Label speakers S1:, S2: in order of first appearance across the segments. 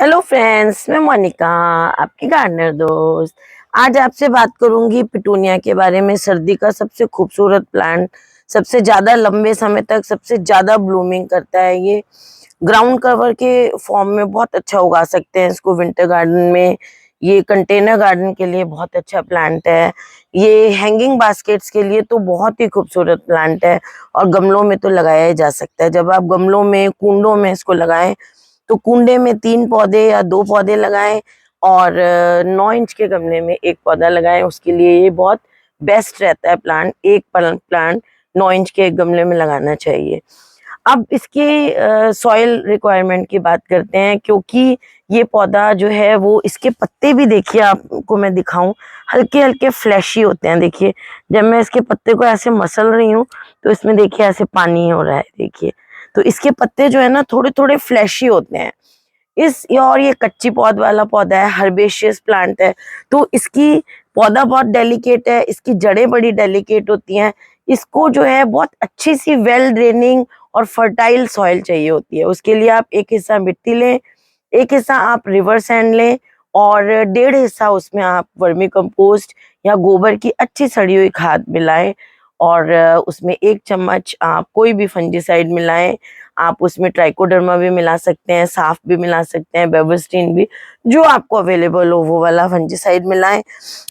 S1: Hello friends, मैं मोनिका, आपकी gardener दोस्त। आज आपसे बात करूंगी पिटूनिया के बारे में। सर्दी का सबसे खूबसूरत प्लांट, सबसे ज्यादा लंबे समय तक सबसे ज्यादा ब्लूमिंग करता है। ये ग्राउंड कवर के फॉर्म में बहुत अच्छा उगा सकते हैं इसको विंटर गार्डन में। ये कंटेनर गार्डन के लिए बहुत अच्छा प्लांट है। ये हैंगिंग बास्केट्स के लिए तो बहुत ही खूबसूरत प्लांट है और गमलों में तो लगाया ही जा सकता है। जब आप गमलों में, कुंडों में इसको लगाएं तो कुंडे में 3 पौधे या 2 पौधे लगाएं और 9 इंच के गमले में 1 पौधा लगाएं। उसके लिए ये बहुत बेस्ट रहता है प्लांट। एक प्लांट 9 इंच के एक गमले में लगाना चाहिए। अब इसके सॉइल रिक्वायरमेंट की बात करते हैं, क्योंकि ये पौधा जो है वो, इसके पत्ते भी देखिए, आपको मैं दिखाऊं, हल्के हल्के फ्लैशी होते हैं। देखिए, जब मैं इसके पत्ते को ऐसे मसल रही हूँ तो इसमें देखिए ऐसे पानी हो रहा है। देखिए, तो इसके पत्ते जो है ना थोड़े थोड़े फ्लैशी होते हैं। और ये कच्ची पौध वाला पौधा है, हर्बेशियस प्लांट है, तो इसकी पौधा बहुत डेलिकेट है, इसकी जड़ें बड़ी डेलिकेट होती हैं। इसको जो है बहुत अच्छी सी वेल ड्रेनिंग और फर्टाइल सॉइल चाहिए होती है। उसके लिए आप एक हिस्सा मिट्टी लें, एक हिस्सा आप रिवर सैंड लें और 1.5 हिस्सा उसमें आप वर्मी कंपोस्ट या गोबर की अच्छी सड़ी हुई खाद मिलाएं और उसमें 1 चम्मच आप कोई भी फंजीसाइड मिलाएं। आप उसमें ट्राइकोडर्मा भी मिला सकते हैं, साफ भी मिला सकते हैं, बेवस्टीन भी, जो आपको अवेलेबल हो वो वाला फंजीसाइड मिलाएं।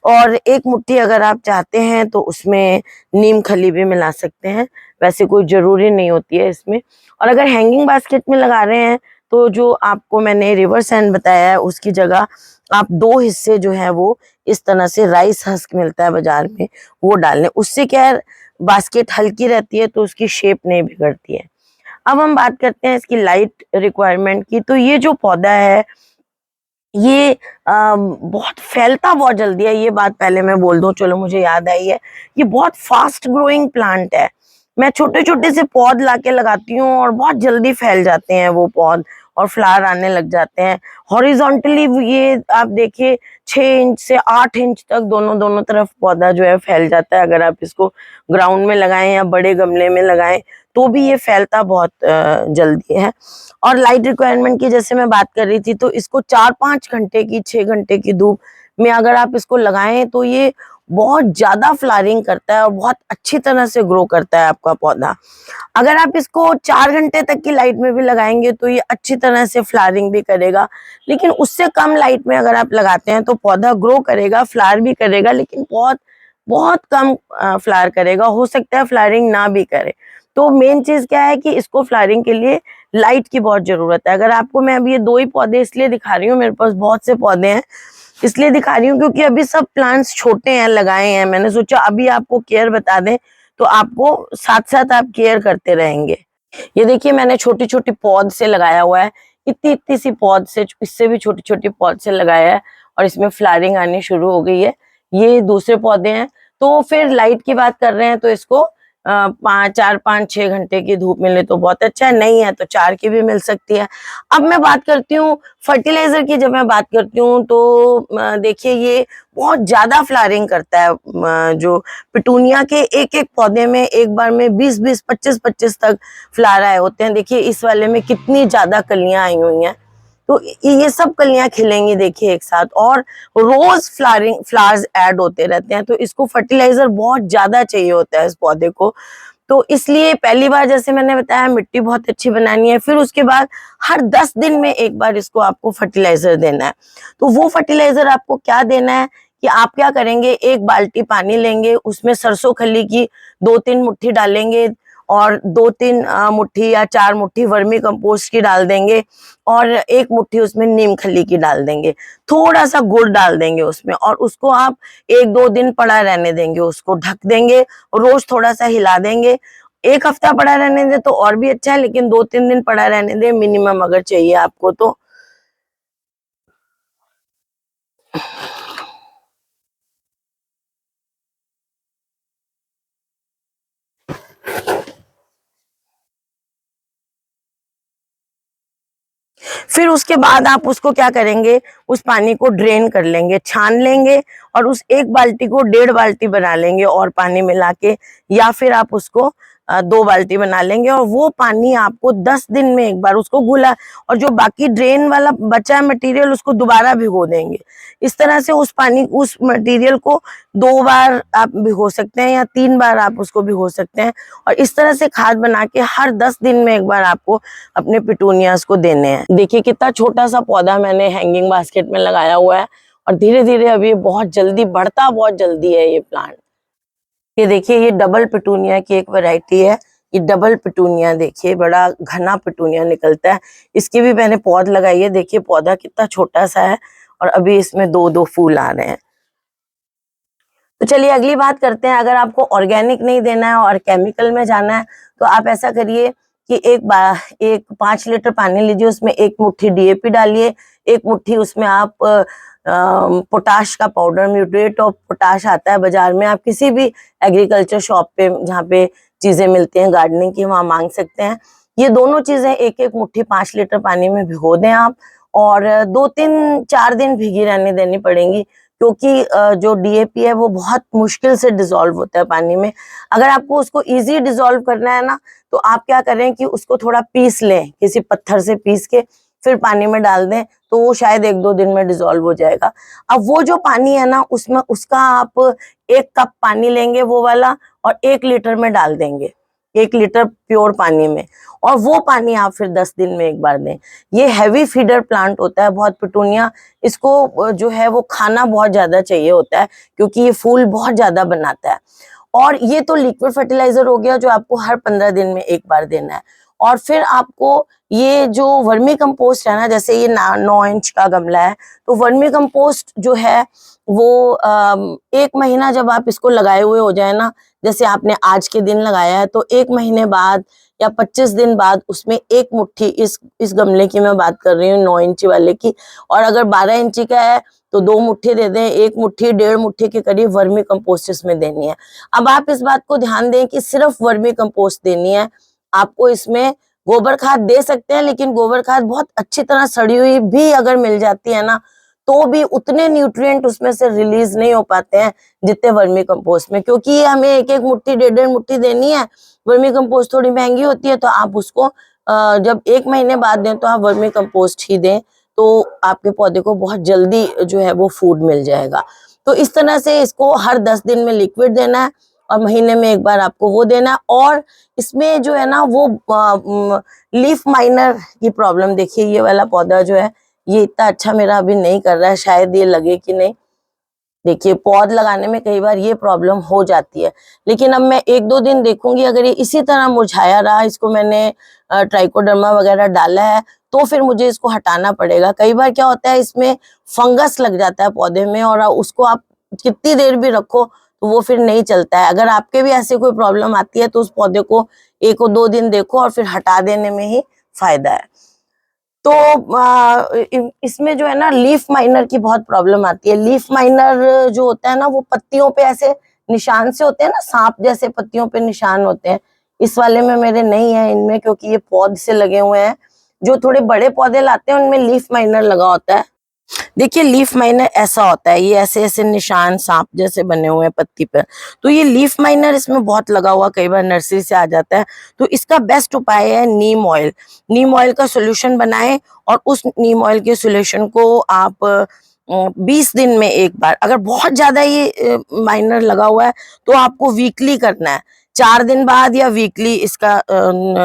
S1: और 1 मुट्ठी अगर आप चाहते हैं तो उसमें नीम खली भी मिला सकते हैं, वैसे कोई जरूरी नहीं होती है इसमें। और अगर हैंगिंग बास्केट में लगा रहे हैं तो जो आपको मैंने रिवर सैंड बताया है उसकी जगह आप 2 हिस्से जो है वो इस तरह से राइस हस्क मिलता है बाजार में, वो डाल लें। उससे क्या है, बास्केट हल्की रहती है तो उसकी शेप नहीं बिगड़ती है। अब हम बात करते हैं इसकी लाइट रिक्वायरमेंट की। तो ये जो पौधा है ये बहुत फैलता बहुत जल्दी है। ये बात पहले मैं बोल दूं, चलो मुझे याद आई है, ये बहुत फास्ट ग्रोइंग प्लांट है। मैं छोटे छोटे से पौध लाके लगाती हूँ और बहुत जल्दी फैल जाते हैं वो पौध और फ्लावर आने लग जाते हैं। हॉरिजॉन्टली ये आप देखिए 6 इंच से 8 इंच तक दोनों दोनों तरफ पौधा जो है फैल जाता है। अगर आप इसको ग्राउंड में लगाएं या बड़े गमले में लगाएं तो भी ये फैलता बहुत जल्दी है। और लाइट रिक्वायरमेंट की जैसे मैं बात कर रही थी, तो इसको 4-5 घंटे की, 6 घंटे की धूप में अगर आप इसको लगाएं तो ये बहुत ज्यादा फ्लावरिंग करता है और बहुत अच्छी तरह से ग्रो करता है आपका पौधा। अगर आप इसको 4 घंटे तक की लाइट में भी लगाएंगे तो ये अच्छी तरह से फ्लावरिंग भी करेगा। लेकिन उससे कम लाइट में अगर आप लगाते हैं तो पौधा ग्रो करेगा, फ्लावर भी करेगा, लेकिन बहुत बहुत कम फ्लावर करेगा। हो सकता है फ्लावरिंग ना भी करे। तो मेन चीज क्या है कि इसको फ्लावरिंग के लिए लाइट की बहुत जरूरत है। अगर आपको, मैं अभी ये 2 ही पौधे इसलिए दिखा रही हूँ, मेरे पास बहुत से पौधे हैं इसलिए दिखा रही हूँ क्योंकि अभी सब प्लांट्स छोटे हैं, लगाए हैं। मैंने सोचा अभी आपको केयर बता दें तो आपको साथ साथ आप केयर करते रहेंगे। ये देखिए, मैंने छोटी छोटी पौध से लगाया हुआ है, इतनी इतनी सी पौध से, इससे भी छोटी छोटी पौध से लगाया है और इसमें फ्लावरिंग आनी शुरू हो गई है। ये दूसरे पौधे हैं। तो फिर लाइट की बात कर रहे हैं तो इसको 4-5-6 घंटे की धूप मिले तो बहुत अच्छा है, नहीं है तो 4 की भी मिल सकती है। अब मैं बात करती हूँ फर्टिलाइजर की। जब मैं बात करती हूँ तो देखिए, ये बहुत ज्यादा फ्लावरिंग करता है। जो पिटूनिया के एक एक पौधे में एक बार में 20-20, 25-25 तक फ्लावर आए होते हैं। देखिए इस वाले में कितनी ज्यादा कलियां आई हुई हैं। तो ये सब कलियां खिलेंगी देखिए एक साथ, और रोज फ्लावर्स ऐड होते रहते हैं। तो इसको फर्टिलाइजर बहुत ज्यादा चाहिए होता है इस पौधे को। तो इसलिए पहली बार जैसे मैंने बताया, मिट्टी बहुत अच्छी बनानी है। फिर उसके बाद हर 10 दिन में एक बार इसको आपको फर्टिलाइजर देना है। तो वो फर्टिलाइजर आपको क्या देना है कि आप क्या करेंगे, 1 बाल्टी पानी लेंगे, उसमें सरसों खली की 2-3 मुट्ठी डालेंगे और 2-3 मुट्ठी या 4 मुट्ठी वर्मी कंपोस्ट की डाल देंगे और 1 मुट्ठी उसमें नीम खली की डाल देंगे। थोड़ा सा गुड़ डाल देंगे उसमें और उसको आप 1-2 दिन पड़ा रहने देंगे, उसको ढक देंगे, रोज थोड़ा सा हिला देंगे। 1 हफ्ता पड़ा रहने दे तो और भी अच्छा है, लेकिन 2-3 दिन पड़ा रहने दे मिनिमम अगर चाहिए आपको तो। फिर उसके बाद आप उसको क्या करेंगे, उस पानी को ड्रेन कर लेंगे, छान लेंगे और उस 1 बाल्टी को 1.5 बाल्टी बना लेंगे और पानी मिला के, या फिर आप उसको 2 बाल्टी बना लेंगे और वो पानी आपको 10 दिन में एक बार उसको घुला, और जो बाकी ड्रेन वाला बचा मटेरियल उसको दोबारा भिगो देंगे। इस तरह से उस मटेरियल को 2 बार आप भिगो सकते हैं या 3 बार आप उसको भिगो सकते हैं, और इस तरह से खाद बना के हर 10 दिन में एक बार आपको अपने पिटूनियाज को देने हैं। देखिए कितना छोटा सा पौधा मैंने हैंगिंग बास्केट में लगाया हुआ है, और धीरे धीरे अभी बहुत जल्दी बढ़ता, बहुत जल्दी है ये प्लांट। ये देखिए ये डबल पिटूनिया की एक वैरायटी है। ये डबल पिटूनिया देखिए बड़ा घना पिटूनिया निकलता है। इसकी भी मैंने पौध लगाई है, देखिए पौधा कितना छोटा सा है और अभी इसमें 2-2 फूल आ रहे हैं। तो चलिए अगली बात करते हैं। अगर आपको ऑर्गेनिक नहीं देना है और केमिकल में जाना है तो आप ऐसा करिए कि एक 5 लीटर पानी लीजिए, उसमें 1 मुट्ठी डीएपी डालिए, 1 मुट्ठी उसमें आप पोटाश का पाउडर, म्यूट्रेट ऑफ पोटाश आता है बाजार में, आप किसी भी एग्रीकल्चर शॉप पे जहाँ पे चीजें मिलती हैं गार्डनिंग की वहां मांग सकते हैं। ये दोनों चीजें 1-1 मुट्ठी 5 लीटर पानी में भिगो दें आप, और 2-3-4 दिन भीगी रहने देनी पड़ेंगी, क्योंकि जो डीएपी है वो बहुत मुश्किल से डिसॉल्व होता है पानी में। अगर आपको उसको इजी डिसॉल्व करना है ना, तो आप क्या करें कि उसको थोड़ा पीस लें, किसी पत्थर से पीस के फिर पानी में डाल दें, तो वो शायद 1-2 दिन में डिसॉल्व हो जाएगा। अब वो जो पानी है ना, उसमें उसका आप 1 कप पानी लेंगे वो वाला, और 1 लीटर में डाल देंगे, 1 लीटर प्योर पानी में, और वो पानी आप फिर 10 दिन में एक बार दें। ये हैवी फीडर प्लांट होता है बहुत पिटूनिया, इसको जो है वो खाना बहुत ज्यादा चाहिए होता है, क्योंकि ये फूल बहुत ज्यादा बनाता है। और ये तो लिक्विड फर्टिलाइजर हो गया जो आपको हर 15 दिन में एक बार देना है। और फिर आपको ये जो वर्मी कंपोस्ट है ना, जैसे ये 9 इंच का गमला है, तो वर्मी कंपोस्ट जो है वो 1 महीना जब आप इसको लगाए हुए हो जाए ना, जैसे आपने आज के दिन लगाया है, तो 1 महीने बाद या 25 दिन बाद उसमें 1 मुट्ठी, इस गमले की मैं बात कर रही हूँ 9 इंची वाले की, और अगर 12 इंची का है तो 2 मुट्ठी दे दें, 1 मुट्ठी 1.5 मुट्ठी के करीब वर्मी कंपोस्ट इसमें देनी है। अब आप इस बात को ध्यान दें कि सिर्फ वर्मी कंपोस्ट देनी है, आपको इसमें गोबर खाद दे सकते हैं, लेकिन गोबर खाद बहुत अच्छी तरह सड़ी हुई भी अगर मिल जाती है ना, तो भी उतने न्यूट्रिएंट उसमें से रिलीज नहीं हो पाते हैं जितने वर्मी कंपोस्ट में, क्योंकि ये हमें 1-1 मुट्ठी 1.5 मुट्ठी देनी है। वर्मी कंपोस्ट थोड़ी महंगी होती है, तो आप उसको जब 1 महीने बाद दें तो आप वर्मी कंपोस्ट ही दें, तो आपके पौधे को बहुत जल्दी जो है वो फूड मिल जाएगा। तो इस तरह से इसको हर 10 दिन में लिक्विड देना है, और महीने में एक बार आपको वो देना है। और इसमें जो है ना वो लीफ माइनर की प्रॉब्लम, देखिए ये वाला पौधा जो है ये इतना अच्छा मेरा अभी नहीं कर रहा है, शायद ये लगे कि नहीं। देखिए पौध लगाने में कई बार ये प्रॉब्लम हो जाती है, लेकिन अब मैं 1-2 दिन देखूंगी, अगर ये इसी तरह मुरझाया रहा, इसको मैंने ट्राइकोडर्मा वगैरह डाला है, तो फिर मुझे इसको हटाना पड़ेगा। कई बार क्या होता है इसमें फंगस लग जाता है पौधे में, और उसको आप कितनी देर भी रखो तो वो फिर नहीं चलता है। अगर आपके भी ऐसे कोई प्रॉब्लम आती है तो उस पौधे को 1-2 दिन देखो और फिर हटा देने में ही फायदा है। तो इसमें जो है ना लीफ माइनर की बहुत प्रॉब्लम आती है। लीफ माइनर जो होता है ना, वो पत्तियों पे ऐसे निशान से होते हैं ना, सांप जैसे पत्तियों पे निशान होते हैं। इस वाले में मेरे नहीं है इनमें, क्योंकि ये पौध से लगे हुए हैं। जो थोड़े बड़े पौधे लाते हैं उनमें लीफ माइनर लगा होता है। देखिए लीफ माइनर ऐसा होता है, ये ऐसे ऐसे निशान सांप जैसे बने हुए हैं पत्ती पर, तो ये लीफ माइनर इसमें बहुत लगा हुआ, कई बार नर्सरी से आ जाता है। तो इसका बेस्ट उपाय है नीम ऑयल। नीम ऑयल का सोल्यूशन बनाएं, और उस नीम ऑयल के सोल्यूशन को आप 20 दिन में एक बार, अगर बहुत ज्यादा ये माइनर लगा हुआ है तो आपको वीकली करना है, 4 दिन बाद या वीकली इसका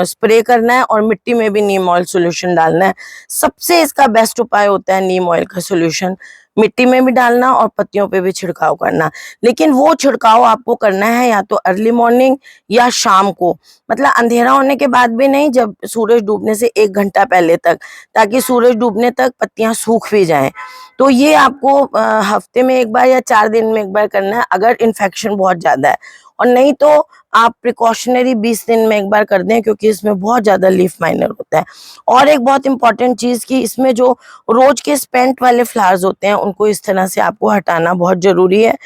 S1: स्प्रे करना है, और मिट्टी में भी नीम ऑयल सोल्यूशन डालना है। सबसे इसका बेस्ट उपाय होता है नीम ऑयल का सोल्यूशन मिट्टी में भी डालना और पत्तियों पे भी छिड़काव करना। लेकिन वो छिड़काव आपको करना है या तो अर्ली मॉर्निंग या शाम को, मतलब अंधेरा होने के बाद भी नहीं, जब सूरज डूबने से 1 घंटा पहले तक, ताकि सूरज डूबने तक पत्तियां सूख भी जाएं। तो ये आपको हफ्ते में एक बार या 4 दिन में एक बार करना है, अगर इन्फेक्शन बहुत ज्यादा है। और नहीं तो आप प्रिकॉशनरी 20 दिन में एक बार कर दें, क्योंकि इसमें बहुत ज्यादा लीफ माइनर होता है। और एक बहुत इंपॉर्टेंट चीज कि इसमें जो रोज के स्पेंट वाले फ्लावर्स होते हैं उनको इस तरह से आपको हटाना बहुत जरूरी है,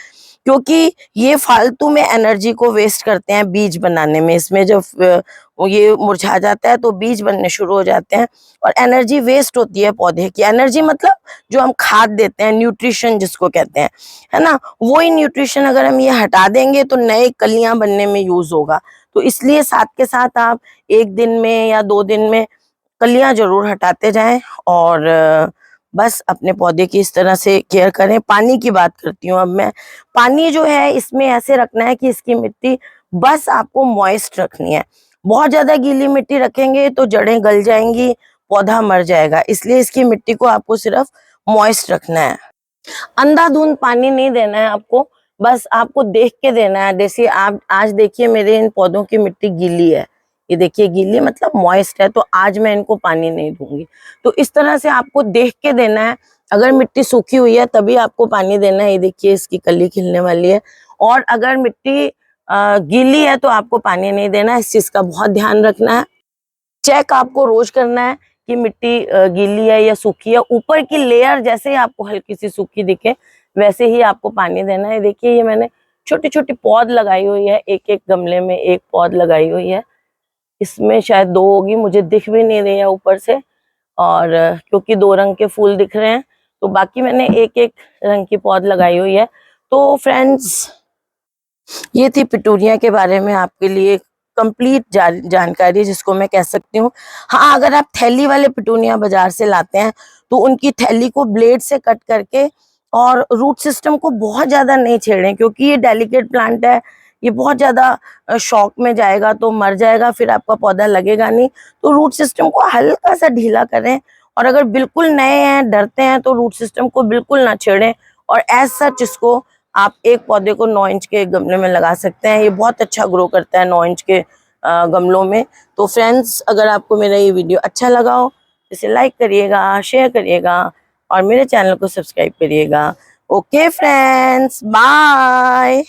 S1: क्योंकि ये फालतू में एनर्जी को वेस्ट करते हैं बीज बनाने में। इसमें जब ये मुरझा जाता है तो बीज बनने शुरू हो जाते हैं, और एनर्जी वेस्ट होती है पौधे की। एनर्जी मतलब जो हम खाद देते हैं, न्यूट्रिशन जिसको कहते हैं, है ना, वही न्यूट्रिशन अगर हम ये हटा देंगे तो नए कलियां बनने में यूज होगा। तो इसलिए साथ के साथ आप 1 दिन में या 2 दिन में कलियां जरूर हटाते जाएं और बस अपने पौधे की इस तरह से केयर करें। पानी की बात करती हूँ अब मैं। पानी जो है इसमें ऐसे रखना है कि इसकी मिट्टी बस आपको मॉइस्ट रखनी है। बहुत ज्यादा गीली मिट्टी रखेंगे तो जड़ें गल जाएंगी, पौधा मर जाएगा। इसलिए इसकी मिट्टी को आपको सिर्फ मॉइस्ट रखना है। अंधाधुंध पानी नहीं देना है आपको, बस आपको देख के देना है। जैसे आप आज देखिए मेरे इन पौधों की मिट्टी गीली है, ये देखिए गीली मतलब मॉइस्ट है, तो आज मैं इनको पानी नहीं दूंगी। तो इस तरह से आपको देख के देना है। अगर मिट्टी सूखी हुई है तभी आपको पानी देना है। ये देखिए इसकी कली खिलने वाली है। और अगर मिट्टी गीली है तो आपको पानी नहीं देना है। इस चीज का बहुत ध्यान रखना है। चेक आपको रोज करना है कि मिट्टी गीली है या सूखी है। ऊपर की लेयर जैसे ही आपको हल्की सी सूखी दिखे वैसे ही आपको पानी देना है। देखिए ये मैंने छोटी छोटी पौध लगाई हुई है, एक एक गमले में एक पौध लगाई हुई है। इसमें शायद 2 होगी, मुझे दिख भी नहीं रही है ऊपर से, और क्योंकि 2 रंग के फूल दिख रहे हैं तो बाकी मैंने एक एक रंग की पौध लगाई हुई है। तो फ्रेंड्स ये थी पिटूनिया के बारे में आपके लिए कंप्लीट जानकारी, जिसको मैं कह सकती हूँ। हाँ, अगर आप थैली वाले पिटूनिया बाजार से लाते हैं तो उनकी थैली को ब्लेड से कट करके और रूट सिस्टम को बहुत ज्यादा नहीं छेड़ें, क्योंकि ये डेलिकेट प्लांट है। ये बहुत ज्यादा शॉक में जाएगा तो मर जाएगा, फिर आपका पौधा लगेगा नहीं। तो रूट सिस्टम को हल्का सा ढीला करें। और अगर बिल्कुल नए हैं, डरते हैं, तो रूट सिस्टम को बिल्कुल ना छेड़ें। और एज सच इसको आप एक पौधे को 9 इंच के गमले में लगा सकते हैं। ये बहुत अच्छा ग्रो करता है 9 इंच के गमलों में। तो फ्रेंड्स, अगर आपको मेरा ये वीडियो अच्छा लगा हो इसे लाइक करिएगा, शेयर करिएगा और मेरे चैनल को सब्सक्राइब करिएगा। Okay friends, bye.